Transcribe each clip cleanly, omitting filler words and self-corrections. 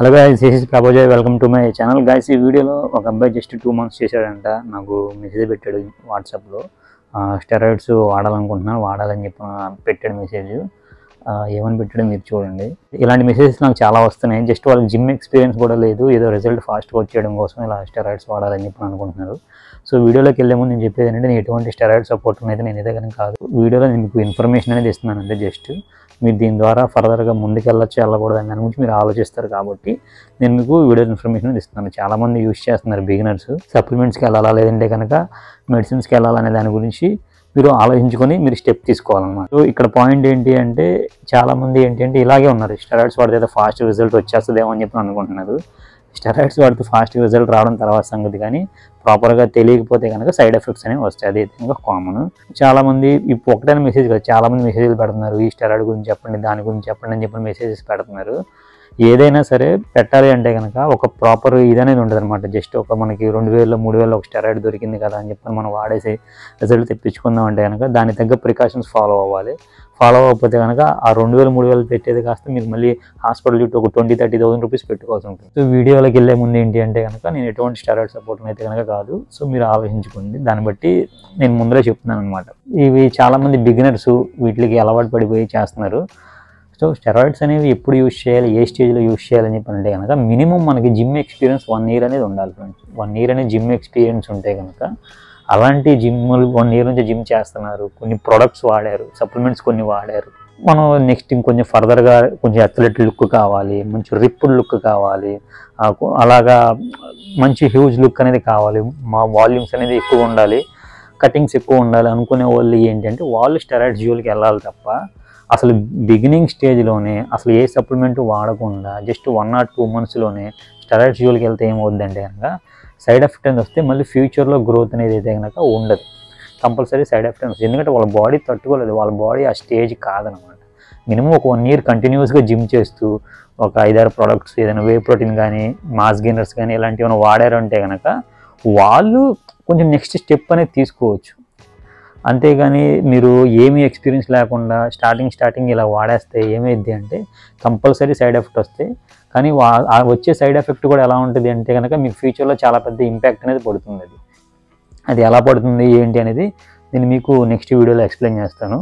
Hello guys, this is Prabhojay. Welcome to my channel. Guys, ఈ వీడియోలో ఒక అబ్బాయి జస్ట్ 2 months చేశాడంట. నాకు మెసేజ్ పెట్టాడు వాట్సాప్లో. స్టెరాయిడ్స్ వాడాలనుకుంటున్నాను, వాడాలని చెప్పి పెట్టాడు మెసేజ్. ఏమని పెట్టాడో మీరు చూడండి. ఇలాంటి మెసేజెస్ నాకు చాలా వస్తున్నాయి. జస్ట్ వాళ్ళకి జిమ్ ఎక్స్పీరియన్స్ కూడా లేదు, ఏదో రిజల్ట్ ఫాస్ట్గా వచ్చేయడం కోసం ఇలా స్టెరాయిడ్స్ వాడాలని చెప్పి అనుకుంటున్నారు. సో వీడియోలోకి వెళ్ళే ముందు నేను చెప్పేది ఏంటంటే, నేను ఎటువంటి స్టెరాయిడ్ సపోర్ట్ అనేది నేను ఏదో కానీ కాదు. వీడియోలో నేను మీకు ఇన్ఫర్మేషన్ అనేది ఇస్తున్నాను అంటే జస్ట్ మీరు దీని ద్వారా ఫర్దర్గా ముందుకు వెళ్ళొచ్చు వెళ్ళకూడదు అని దాని గురించి మీరు ఆలోచిస్తారు కాబట్టి నేను మీకు వీడియో ఇన్ఫర్మేషన్ ఇస్తున్నాను. చాలామంది యూజ్ చేస్తున్నారు బిగినర్స్, సప్లిమెంట్స్కి వెళ్ళాలా లేదంటే కనుక మెడిసిన్స్కి వెళ్ళాలనే దాని గురించి మీరు ఆలోచించుకొని మీరు స్టెప్ తీసుకోవాలన్నమాట. సో ఇక్కడ పాయింట్ ఏంటి అంటే, చాలామంది ఏంటి అంటే ఇలాగే ఉన్నారు, స్టెరాయిడ్స్ వాడితే ఫాస్ట్ రిజల్ట్ వచ్చేస్తుందేమో అని చెప్పి అనుకుంటున్నారు. స్టెరాయిడ్స్ వాడితే ఫాస్ట్ రిజల్ట్ రావడం తర్వాత సంగతి, కానీ ప్రాపర్గా తెలియకపోతే కనుక సైడ్ ఎఫెక్ట్స్ అనేవి వస్తాయి. అదే కనుక కామన్. చాలామంది ఇప్పుడు ఒకటైనా మెసేజ్ కాదు, చాలామంది మెసేజ్లు పెడుతున్నారు, ఈ స్టెరాయిడ్ గురించి చెప్పండి, దాని గురించి చెప్పండి అని చెప్పి మెసేజెస్ పెడుతున్నారు. ఏదైనా సరే పెట్టాలి అంటే కనుక ఒక ప్రాపర్ ఇదనేది ఉంటుంది అనమాట. జస్ట్ ఒక మనకి 2000 3000 ఒక స్టెరాయిడ్ దొరికింది కదా అని చెప్పి మనం వాడేసి రిజల్ట్ తెప్పించుకుందాం అంటే కనుక దాని తగ్గ ప్రికాషన్స్ ఫాలో అవ్వాలి. ఫాలో అవ్వకపోతే కనుక ఆ 2000 3000 పెట్టేది కాస్త మీరు మళ్ళీ హాస్పిటల్ చుట్టూ ఒక 20,000-30,000 రూపీస్ పెట్టుకోవాల్సి ఉంటుంది. సో వీడియోలోకి వెళ్ళే ముందు ఏంటి అంటే కనుక, నేను ఎటువంటి స్టెరాయిడ్ సపోర్ట్ అయితే కనుక కాదు. సో మీరు ఆలోచించుకోండి, దాన్ని బట్టి నేను ముందరే చెప్తున్నాను అనమాట. ఇవి చాలామంది బిగినర్స్ వీటికి అలవాటు పడిపోయి చేస్తున్నారు. సో స్టెరాయిడ్స్ అనేవి ఎప్పుడు యూజ్ చేయాలి, ఏ స్టేజ్లో యూజ్ చేయాలని చెప్పి అంటే కనుక మినిమం మనకి జిమ్ ఎక్స్పీరియన్స్ 1 year అనేది ఉండాలి ఫ్రెండ్స్. 1 year అనేది జిమ్ ఎక్స్పీరియన్స్ ఉంటే కనుక, అలాంటి జిమ్లు 1 year నుంచి జిమ్ చేస్తున్నారు, కొన్ని ప్రొడక్ట్స్ వాడారు, సప్లిమెంట్స్ కొన్ని వాడారు, మనం నెక్స్ట్ ఇంకొంచెం ఫర్దర్గా కొంచెం అథ్లెట్ లుక్ కావాలి, మంచి రిప్పుడ్ లుక్ కావాలి, అలాగా మంచి హ్యూజ్ లుక్ అనేది కావాలి, మా వాల్యూమ్స్ అనేది ఎక్కువ ఉండాలి, కటింగ్స్ ఎక్కువ ఉండాలి అనుకునే వాళ్ళు ఏంటంటే వాళ్ళు స్టెరాయిడ్స్ జోలికి వెళ్ళాలి తప్ప, అసలు బిగినింగ్ స్టేజ్లోనే అసలు ఏ సప్లిమెంట్ వాడకుండా జస్ట్ 1 or 2 monthsలోనే స్టెరాయిడ్స్ జోలికి వెళ్తే ఏమవుద్దంటే కనుక సైడ్ ఎఫెక్ట్ అనేది వస్తే మళ్ళీ ఫ్యూచర్లో గ్రోత్ అనేది అయితే కనుక ఉండదు. కంపల్సరీ సైడ్ ఎఫెక్ట్ వస్తుంది, ఎందుకంటే వాళ్ళ బాడీ తట్టుకోలేదు, వాళ్ళ బాడీ ఆ స్టేజ్ కాదనమాట. మినిమం ఒక 1 year కంటిన్యూస్గా జిమ్ చేస్తూ ఒక 5-6 ప్రొడక్ట్స్, ఏదైనా వే ప్రోటీన్ కానీ మాస్ గెయినర్స్ కానీ ఇలాంటివి ఏమైనా వాడారంటే కనుక వాళ్ళు కొంచెం నెక్స్ట్ స్టెప్ అనేది తీసుకోవచ్చు. అంతేగాని మీరు ఏమీ ఎక్స్పీరియన్స్ లేకుండా స్టార్టింగ్ ఇలా వాడేస్తే ఏమైంది అంటే కంపల్సరీ సైడ్ ఎఫెక్ట్ వస్తాయి. కానీ వచ్చే సైడ్ ఎఫెక్ట్ కూడా ఎలా ఉంటుంది అంటే కనుక మీకు ఫ్యూచర్లో చాలా పెద్ద ఇంపాక్ట్ అనేది పడుతుంది. అది ఎలా పడుతుంది ఏంటి అనేది నేను మీకు నెక్స్ట్ వీడియోలో ఎక్స్ప్లెయిన్ చేస్తాను.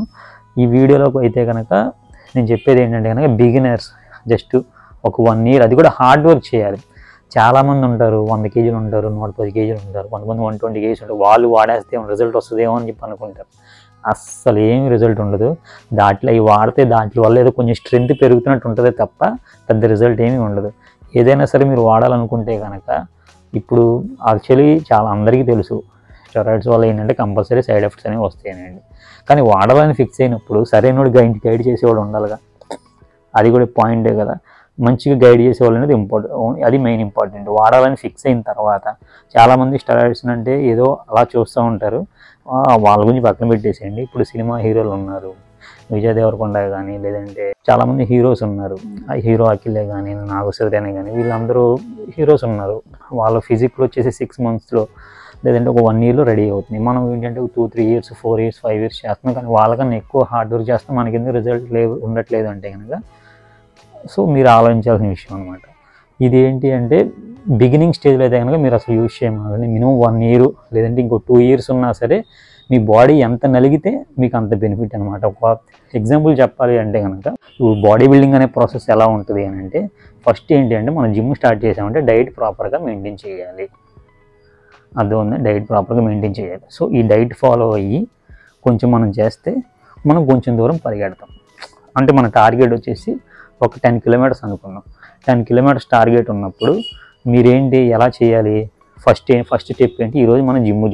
ఈ వీడియోలోకి అయితే కనుక నేను చెప్పేది ఏంటంటే కనుక బిగినర్స్ జస్ట్ ఒక 1 year, అది కూడా హార్డ్ వర్క్ చేయాలి. చాలామంది ఉంటారు, 100 kgs ఉంటారు, 110 kgs ఉంటారు, కొంతమంది 120 kgs ఉంటారు. వాళ్ళు వాడేస్తే రిజల్ట్ వస్తుందేమో అని చెప్పి అనుకుంటారు. అస్సలు ఏమి రిజల్ట్ ఉండదు. దాంట్లో ఇవి వాడితే దాంట్లో వల్ల ఏదో కొంచెం స్ట్రెంత్ పెరుగుతున్నట్టు ఉంటుంది తప్ప పెద్ద రిజల్ట్ ఏమీ ఉండదు. ఏదైనా సరే మీరు వాడాలనుకుంటే కనుక, ఇప్పుడు యాక్చువల్లీ చాలా అందరికీ తెలుసు స్టెరాయిడ్స్ వల్ల ఏంటంటే కంపల్సరీ సైడ్ ఎఫెక్ట్స్ అనేవి వస్తాయనండి. కానీ వాడాలని ఫిక్స్ అయినప్పుడు సరైనోడు గైడ్ చేసేవాడు ఉండాలిగా, అది కూడా పాయింటే కదా. మంచిగా గైడ్ చేసేవాళ్ళు అనేది అది మెయిన్ ఇంపార్టెంట్. వాడాలని ఫిక్స్ అయిన తర్వాత చాలామంది స్టెరాయిడ్స్ అంటే ఏదో అలా చూస్తూ ఉంటారు, వాళ్ళ గురించి పక్కన పెట్టేసేయండి. ఇప్పుడు సినిమా హీరోలు ఉన్నారు, విజయ్ దేవరకొండ కానీ, లేదంటే చాలామంది హీరోస్ ఉన్నారు, హీరో అఖిలే కానీ, నాగశౌర్యనే కానీ, వీళ్ళందరూ హీరోస్ ఉన్నారు. వాళ్ళ ఫిజిక్లో వచ్చేసి 6 monthsలో లేదంటే ఒక 1 yearలో రెడీ అవుతుంది. మనం ఏంటంటే 2, 3 years, 4 years, 5 years చేస్తున్నాం, కానీ వాళ్ళకన్నా ఎక్కువ హార్డ్ వర్క్ చేస్తాం, మనకి ఎందుకు రిజల్ట్ ఉండట్లేదు అంటే కనుక. సో మీరు ఆలోచించాల్సిన విషయం అనమాట. ఇది ఏంటి అంటే బిగినింగ్ స్టేజ్లో అయితే కనుక మీరు అసలు యూజ్ చేయమని మినిమం 1 year లేదంటే ఇంకో 2 years ఉన్నా సరే మీ బాడీ ఎంత నలిగితే మీకు అంత బెనిఫిట్ అనమాట. ఒక ఎగ్జాంపుల్ చెప్పాలి అంటే కనుక, బాడీ బిల్డింగ్ అనే ప్రాసెస్ ఎలా ఉంటుంది అని అంటే, ఫస్ట్ ఏంటి అంటే మనం జిమ్ స్టార్ట్ చేసామంటే డైట్ ప్రాపర్గా మెయింటైన్ చేయాలి. అర్థం, డైట్ ప్రాపర్గా మెయింటైన్ చేయాలి. సో ఈ డైట్ ఫాలో అయ్యి కొంచెం మనం చేస్తే మనం కొంచెం దూరం పరిగెడతాం. అంటే మన టార్గెట్ వచ్చేసి ఒక 10 kilometers అనుకున్నాం. 10 kilometers టార్గెట్ ఉన్నప్పుడు మీరేంటి ఎలా చేయాలి, ఫస్ట్ స్టెప్ ఏంటి, ఈరోజు మనం జిమ్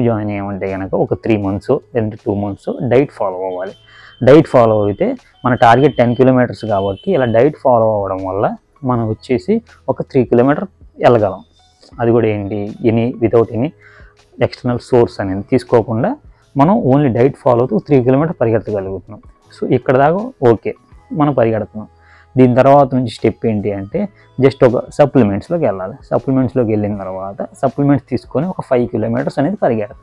జాయిన్ అయ్యామంటే కనుక ఒక 3 months లేదంటే 2 months డైట్ ఫాలో అవ్వాలి. డైట్ ఫాలో అయితే మన టార్గెట్ 10 kilometers కాబట్టి ఇలా డైట్ ఫాలో అవ్వడం వల్ల మనం వచ్చేసి ఒక 3 kilometers వెళ్ళగలం. అది కూడా ఏంటి, వితౌట్ ఎనీ ఎక్స్టర్నల్ సోర్స్ అనేది తీసుకోకుండా మనం ఓన్లీ డైట్ ఫాలో అవుతూ 3 kilometers పరిగెత్తగలుగుతున్నాం. సో ఇక్కడ దాకా ఓకే, మనం పరిగెడుతున్నాం. దీని తర్వాత నుంచి స్టెప్ ఏంటి అంటే జస్ట్ ఒక సప్లిమెంట్స్లోకి వెళ్ళాలి. సప్లిమెంట్స్లోకి వెళ్ళిన తర్వాత సప్లిమెంట్స్ తీసుకొని ఒక 5 kilometers అనేది పరిగెడతాం.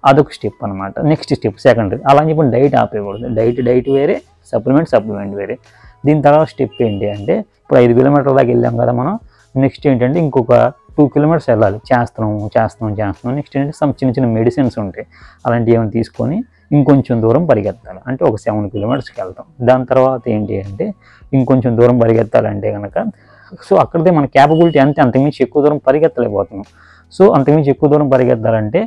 అదొక స్టెప్ అనమాట. Next step secondary. అలా అని చెప్పి డైట్ ఆపేయకూడదు. డైట్ వేరే, సప్లిమెంట్ వేరే. దీని తర్వాత స్టెప్ ఏంటి అంటే ఇప్పుడు 5 కిలోమీటర్ల దాకా వెళ్ళాం కదా మనం. నెక్స్ట్ ఏంటంటే ఇంకొక 2 కిలోమీటర్స్ వెళ్ళాలి. చేస్తున్నాం. నెక్స్ట్ ఏంటంటే చిన్న చిన్న మెడిసిన్స్ ఉంటాయి, అలాంటివి ఏమైనా తీసుకొని ఇంకొంచెం దూరం పరిగెత్తాలి. అంటే ఒక 7 కిలోమీటర్స్కి వెళ్తాం. దాని తర్వాత ఏంటి అంటే ఇంకొంచెం దూరం పరిగెత్తాలంటే కనుక సో అక్కడితే మన క్యాపబిలిటీ అంతకుమించి ఎక్కువ దూరం పరిగెత్తలేకపోతున్నాం. సో అంతకుమించి ఎక్కువ దూరం పరిగెత్తాలంటే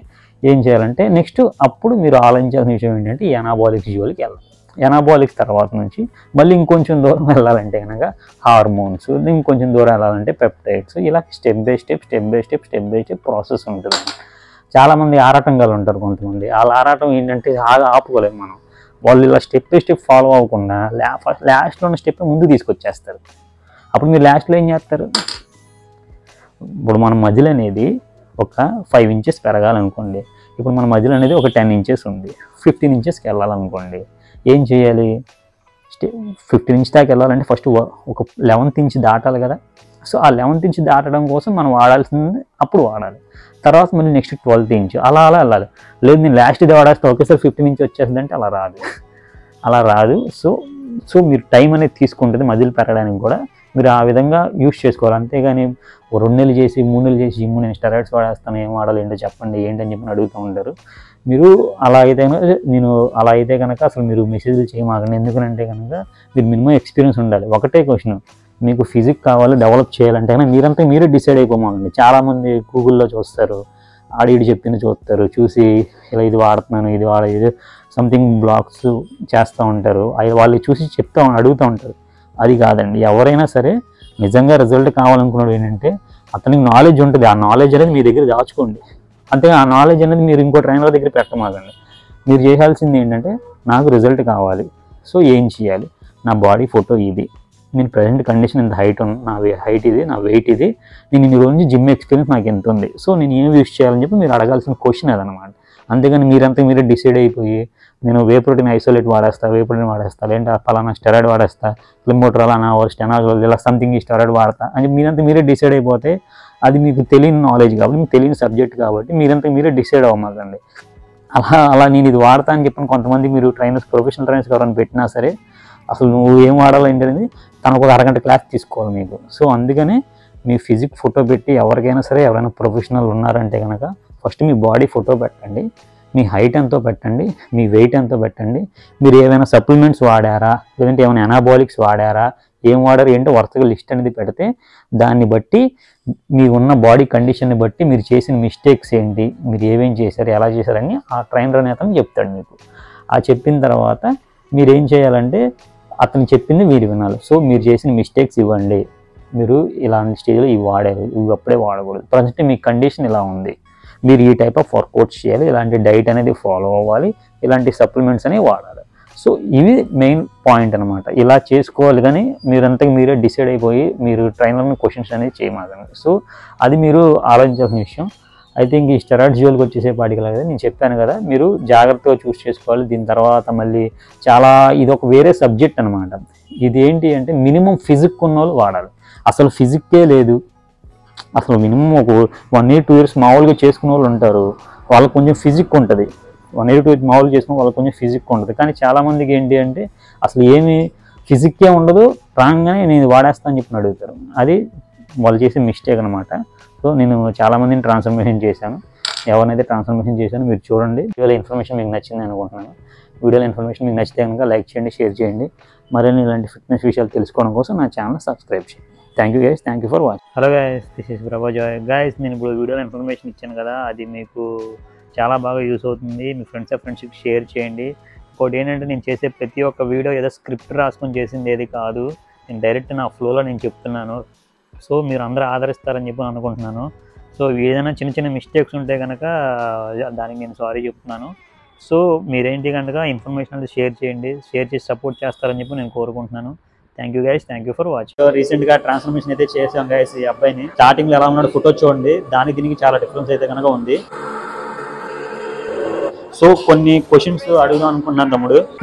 ఏం చేయాలంటే నెక్స్ట్ అప్పుడు మీరు ఆలోచించాల్సిన విషయం ఏంటంటే ఈ ఎనాబాలిక్స్ జోలికి వెళ్ళాలి. ఎనాబాలిక్స్ తర్వాత నుంచి మళ్ళీ ఇంకొంచెం దూరం వెళ్ళాలంటే కనుక హార్మోన్స్, ఇంకొంచెం దూరం వెళ్ళాలంటే పెప్టైడ్స్. ఇలా స్టెప్ బై స్టెప్ ప్రాసెస్ ఉంటుంది. చాలామంది ఆరాటంగాలు ఉంటారు కొంతమంది. వాళ్ళ ఆరాటం ఏంటంటే ఆపుకోలేము మనం. వాళ్ళు ఇలా స్టెప్ బై స్టెప్ ఫాలో అవ్వకుండా లాస్ట్లో ఉన్న స్టెప్ ముందు తీసుకొచ్చేస్తారు. అప్పుడు మీరు లాస్ట్లో ఏం చేస్తారు? ఇప్పుడు మన మజిల్ అనేది ఒక 5 ఇంచెస్ పెరగాలనుకోండి. ఇప్పుడు మన మజిల్ అనేది ఒక 10 ఇంచెస్ ఉంది, 15 ఇంచెస్కి వెళ్ళాలనుకోండి. ఏం చేయాలి? 15 ఇంచ్ దాకా వెళ్ళాలంటే ఫస్ట్ ఒక 11th ఇంచ్ దాటాలి కదా. సో ఆ 11th ఇంచ్ దాటడం కోసం మనం వాడాల్సింది అప్పుడు వాడాలి. తర్వాత మళ్ళీ నెక్స్ట్ 12th ఇంచ్ అలా వెళ్ళాలి. లేదు నేను లాస్ట్ ఇది వాడేస్తే ఒకేసారి 15 ఇంచ్ వచ్చేస్తుంది అంటే అలా రాదు. సో మీరు టైం అనేది తీసుకుంటుంది మజిల్ పెరగడానికి కూడా. మీరు ఆ విధంగా యూస్ చేసుకోవాలి. అంతేగాని 2 నెలలు చేసి 3 నెలలు చేసి జిమ్ నేను స్టెరాయిడ్స్ వాడేస్తాను, ఏం వాడాలి ఏంటో చెప్పండి ఏంటని చెప్పి అడుగుతూ ఉంటారు. మీరు అలా అయితే కనుక అసలు మీరు మెసేజ్లు చేయమాకండి. ఎందుకంటే కనుక మీరు మినిమం ఎక్స్పీరియన్స్ ఉండాలి. ఒకటే క్వశ్చన్, మీకు ఫిజిక్ కావాలి డెవలప్ చేయాలంటే కనుక మీరంతా మీరే డిసైడ్ అయిపోమాకండి. చాలామంది గూగుల్లో చూస్తారు, ఆడిడు చెప్పింది చూస్తారు, చూసి ఇలా ఇది వాడుతున్నాను ఇది సంథింగ్ బ్లాగ్స్ చేస్తూ ఉంటారు. వాళ్ళు చూసి అడుగుతూ ఉంటారు. అది కాదండి. ఎవరైనా సరే నిజంగా రిజల్ట్ కావాలనుకున్నాడు ఏంటంటే అతనికి నాలెడ్జ్ ఉంటుంది. ఆ నాలెడ్జ్ అనేది మీ దగ్గర దాచుకోండి. అంతేగా ఆ నాలెడ్జ్ అనేది మీరు ఇంకో ట్రైనర్ దగ్గర పెట్టమాకండి. మీరు చేయాల్సింది ఏంటంటే నాకు రిజల్ట్ కావాలి, సో ఏం చేయాలి? నా బాడీ ఫోటో ఇది, నేను ప్రజెంట్ కండిషన్ ఇంత హైట్ ఉంది, నా హైట్ ఇది, నా వెయిట్ ఇది, నేను ఇన్ని రోజు నుంచి జిమ్ ఎక్స్పీరియన్స్ నాకు ఎంత ఉంది, సో నేను ఏం యూస్ చేయాలని చెప్పి మీరు అడగాల్సిన క్వశ్చన్ అదనమాట. అంతేగాని మీరే డిసైడ్ అయిపోయి నేను వే ప్రోటీన్ ఐసోలేట్ వాడేస్తా, లేదంటే పలానా స్టెరాయిడ్ వాడేస్తా, క్లిమోట్రాల్ స్టెనాజోల్ ఇలా సంథింగ్ ఈ స్టెరాయిడ్ వాడతా అని మీరే డిసైడ్ అయిపోతే అది మీకు తెలియని నాలెడ్జ్ కాబట్టి, మీకు తెలియని సబ్జెక్ట్ కాబట్టి మీరే డిసైడ్ అవ్వమాకండి. అలా నేను ఇది వాడతా అని చెప్పిన కొంతమంది మీరు ప్రొఫెషనల్ ట్రైనర్స్ ఎవరైనా పెట్టినా సరే అసలు నువ్వు ఏం వాడాలో ఏంటనేది తనకు ఒక అరగంట క్లాస్ తీసుకోవాలి మీకు. సో అందుకనే మీ ఫిజిక్ ఫోటో పెట్టి ఎవరైనా ప్రొఫెషనల్ ఉన్నారంటే కనుక ఫస్ట్ మీ బాడీ ఫోటో పెట్టండి, మీ హైట్ ఎంతో పెట్టండి, మీ వెయిట్ ఎంతో పెట్టండి, మీరు ఏమైనా సప్లిమెంట్స్ వాడారా, లేదంటే ఏమైనా ఎనాబాలిక్స్ వాడారా, ఏం వాడారు ఏంటో వరుసగా లిస్ట్ అనేది పెడితే దాన్ని బట్టి మీ ఉన్న బాడీ కండిషన్ని బట్టి మీరు చేసిన మిస్టేక్స్ ఏంటి, మీరు ఏమేం చేశారు, ఎలా చేశారని ఆ ట్రైనర్ అనే అతను చెప్తాడు మీకు. ఆ చెప్పిన తర్వాత మీరు ఏం చేయాలంటే అతను చెప్పింది మీరు వినాలి. సో మీరు చేసిన మిస్టేక్స్ ఇవ్వండి, మీరు ఇలాంటి స్టేజ్లో ఇవి వాడారు, ఇవి అప్పుడే వాడకూడదు, ప్రజెంట్ మీ కండిషన్ ఇలా ఉంది, మీరు ఈ టైప్ ఆఫ్ వర్కౌట్స్ చేయాలి, ఇలాంటి డైట్ అనేది ఫాలో అవ్వాలి, ఇలాంటి సప్లిమెంట్స్ అనేవి వాడాలి. సో ఇవి మెయిన్ పాయింట్ అనమాట. ఇలా చేసుకోవాలి. కానీ మీరే డిసైడ్ అయిపోయి మీరు ట్రైనర్ని క్వశ్చన్స్ అనేది చేయమాకండి. సో అది మీరు ఆలోచించాల్సిన విషయం. ఐ థింక్ ఈ స్టెరాయిడ్స్ జోలికి వచ్చేసేపాటికి కదా నేను చెప్పాను కదా, మీరు జాగ్రత్తగా చూస్ చేసుకోవాలి. దీని తర్వాత మళ్ళీ ఇది ఒక వేరే సబ్జెక్ట్ అనమాట. ఇది ఏంటి అంటే మినిమం ఫిజిక్ ఉన్న వాళ్ళు వాడాలి. అసలు ఫిజిక్కే లేదు, అసలు మినిమం ఒక 1 year 2 years మామూలుగా చేసుకునే వాళ్ళు ఉంటారు, వాళ్ళకి కొంచెం ఫిజిక్ ఉంటుంది. 1 year 2 years మామూలుగా చేసుకునే వాళ్ళకి కొంచెం ఫిజిక్ ఉంటుంది. కానీ చాలామందికి ఏంటి అంటే అసలు ఏమి ఫిజిక్కే ఉండదు, రాగానే నేను వాడేస్తాను చెప్పి అడుగుతారు. అది వాళ్ళు చేసే మిస్టేక్ అనమాట. సో నేను చాలామందిని ట్రాన్స్ఫర్మేషన్ చేశాను. ఎవరినైతే ట్రాన్స్ఫర్మేషన్ చేశానో మీరు చూడండి. వీడియోలో ఇన్ఫర్మేషన్ మీకు నచ్చింది అనుకుంటున్నాను. వీడియోలో ఇన్ఫర్మేషన్ మీకు నచ్చితే కనుక లైక్ చేయండి, షేర్ చేయండి. మరిన్ని ఇలాంటి ఫిట్నెస్ విషయాలు తెలుసుకోవడం కోసం నా ఛానల్ సబ్స్క్రైబ్ చేయండి. Thank you guys, thank you for watching. Hello guys, this is Prabhajay. Guys నేను ఇప్పుడు వీడియోలో ఇన్ఫర్మేషన్ ఇచ్చాను కదా, అది మీకు చాలా బాగా యూస్ అవుతుంది. మీ ఫ్రెండ్స్కి షేర్ చేయండి. ఇంకోటి ఏంటంటే నేను చేసే ప్రతి ఒక్క వీడియో ఏదో స్క్రిప్ట్ రాసుకొని చేసింది ఏది కాదు, నేను డైరెక్ట్ నా ఫ్లోలో నేను చెప్తున్నాను. సో మీరు అందరూ ఆదరిస్తారని చెప్పి అనుకుంటున్నాను. సో ఏదైనా చిన్న చిన్న మిస్టేక్స్ ఉంటే కనుక దానికి నేను సారీ చెప్తున్నాను. సో మీరేంటి కనుక ఇన్ఫర్మేషన్ అనేది షేర్ చేయండి, షేర్ చేసి సపోర్ట్ చేస్తారని చెప్పి నేను కోరుకుంటున్నాను. Thank you guys, thank you for watching. రీసెంట్గా ట్రాన్స్ఫర్మేషన్ అయితే చేసాం గైస్. ఈ అబ్బాయిని స్టార్టింగ్లో ఎలా ఉన్నాడు ఫోటో చూడండి, దానికి దీనికి చాలా డిఫరెన్స్ అయితే కనుక ఉంది. సో కొన్ని క్వశ్చన్స్ అడుగుదాం అనుకుంటున్నాను.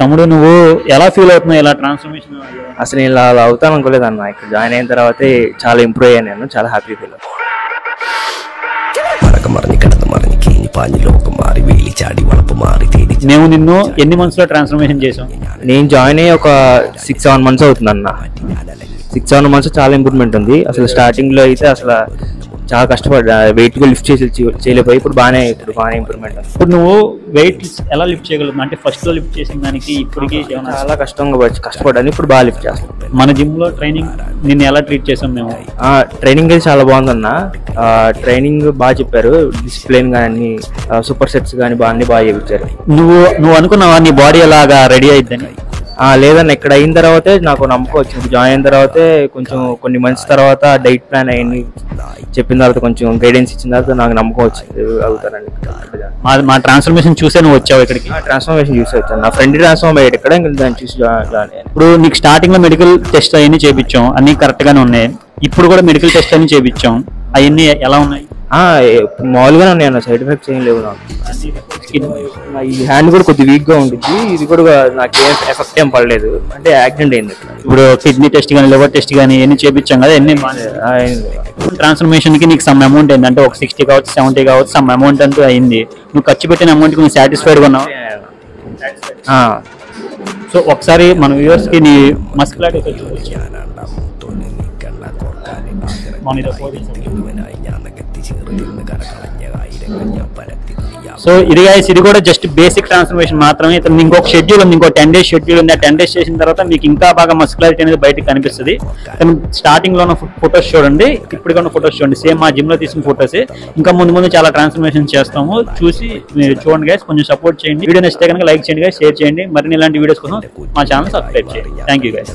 తమ్ముడు నువ్వు ఎలా ఫీల్ అవుతున్నావు ఇలా ట్రాన్స్ఫర్మేషన్? అసలు నేను ఇలా అవుతాను అనుకోలేదు అన్న. ఇక్కడ జాయిన్ అయిన తర్వాతే చాలా ఇంప్రూవ్ అయ్యాను, నేను చాలా హ్యాపీ ఫీల్ అవుతాను. మేము నిన్ను ఎన్ని మంత్స్ లో ట్రాన్స్ఫర్మేషన్ చేసాం? నేను జాయిన్ అయ్యి ఒక 6-7 months అవుతుంది అన్న. 6-7 months చాలా ఇంప్రూవ్మెంట్ ఉంది. అసలు స్టార్టింగ్ లో అయితే అసలు చాలా కష్టపడ్డా, వెయిట్ కూడా లిఫ్ట్ చేయలేకపోయి ఇప్పుడు బాగానే ఇంప్రూవ్మెంట్. ఇప్పుడు నువ్వు వెయిట్ ఎలా లిఫ్ట్ చేయగలుగుతావు? అంటే ఫస్ట్ లో లిఫ్ట్ చేసిన దానికి ఇప్పటికి చాలా కష్టపడ్డాను, ఇప్పుడు బాగా లిఫ్ట్ చేస్తాను. మన జిమ్ లో ట్రైనింగ్ నిన్ను ఎలా ట్రీట్ చేసాం మేము? ట్రైనింగ్ అయితే చాలా బాగుందన్న. ట్రైనింగ్ బాగా చెప్పారు, డిసిప్లిన్ కానీ సూపర్ సెట్స్ కానీ అన్ని బాగా చెప్తారు. నువ్వు అనుకున్నావా నీ బాడీ ఎలాగా రెడీ అయిద్దని? లేదన్న, ఇక్కడ అయిన తర్వాతే నాకు నమ్మకం వచ్చింది. జాయిన్ అయిన తర్వాతే కొంచెం కొన్ని మంత్స్ తర్వాత డైట్ ప్లాన్ అయ్యింది చెప్పిన తర్వాత, కొంచెం గైడెన్స్ ఇచ్చిన తర్వాత నాకు నమ్మకం వచ్చింది అవుతానండి. మా ట్రాన్స్ఫర్మేషన్ చూసే నువ్వు వచ్చావు ఇక్కడికి? ట్రాన్స్ఫర్మేషన్ చూసి వచ్చాను. నా ఫ్రెండ్ ట్రాన్స్ఫార్మ్ అయ్యాడు ఇక్కడ, ఇంకా దాన్ని చూసి జాయిన్. ఇప్పుడు నీకు స్టార్టింగ్ లో మెడికల్ టెస్ట్ అవన్నీ చేయించాం, అన్ని కరెక్ట్ గానే ఉన్నాయి. ఇప్పుడు కూడా మెడికల్ టెస్ట్ అన్ని చేయించాం, అవన్నీ ఎలా ఉన్నాయి? మామూలుగానే ఉన్నాయి అన్న, సైడ్ ఎఫెక్ట్స్ ఏం లేవు నాకు. ఈ హ్యాండ్ కూడా కొద్దిగా వీక్ గా ఉంటుంది, ఇది కూడా నాకు ఏం ఎఫెక్ట్ ఏం పడలేదు, అంటే యాక్సిడెంట్ అయింది. ఇప్పుడు కిడ్నీ టెస్ట్ కానీ లివర్ టెస్ట్ కానీ ఎన్ని చేయించాం కదా, ఎన్ని ట్రాన్స్ఫర్మేషన్ కి నీకు సమ్ అమౌంట్ అయింది, అంటే ఒక 60 కావచ్చు 70 కావచ్చు, సమ్ అమౌంట్ అంటూ అయింది. నువ్వు ఖర్చు పెట్టిన అమౌంట్ కి నువ్వు సాటిస్ఫైడ్ గా ఉన్నావు? సో ఒకసారి మన వ్యూవర్స్ కి నీ మస్కులారిటీ చూపించు. సో ఇది గైస్, ఇది కూడా జస్ట్ బేసిక్ ట్రాన్స్ఫర్మేషన్ మాత్రమే. ఇతను ఇంకొక షెడ్యూల్ ఉంది, ఇంకో 10 days షెడ్యూల్ ఉంది. ఆ 10 days చేసిన తర్వాత మీకు ఇంకా బాగా మస్కులారిటీ అనేది బయటకు కనిపిస్తుంది. స్టార్టింగ్ లో ఉన్న ఫొటోస్ చూడండి, ఇప్పుడు ఉన్న ఫొటోస్ చూడండి, సేమ్ మా జిమ్ లో తీసిన ఫొటోస్. ఇంకా ముందు చాలా ట్రాన్స్ఫర్మేషన్ చేస్తాము, చూసి మీరు చూడండి గైస్, కొంచెం సపోర్ట్ చేయండి. వీడియో నచ్చితే కనుక లైక్ చేయండి గైస్, షేర్ చేయండి. మరిన్ని ఇలాంటి వీడియోస్ కోసం మా ఛానల్ సబ్స్క్రైబ్ చేయండి. Thank you guys.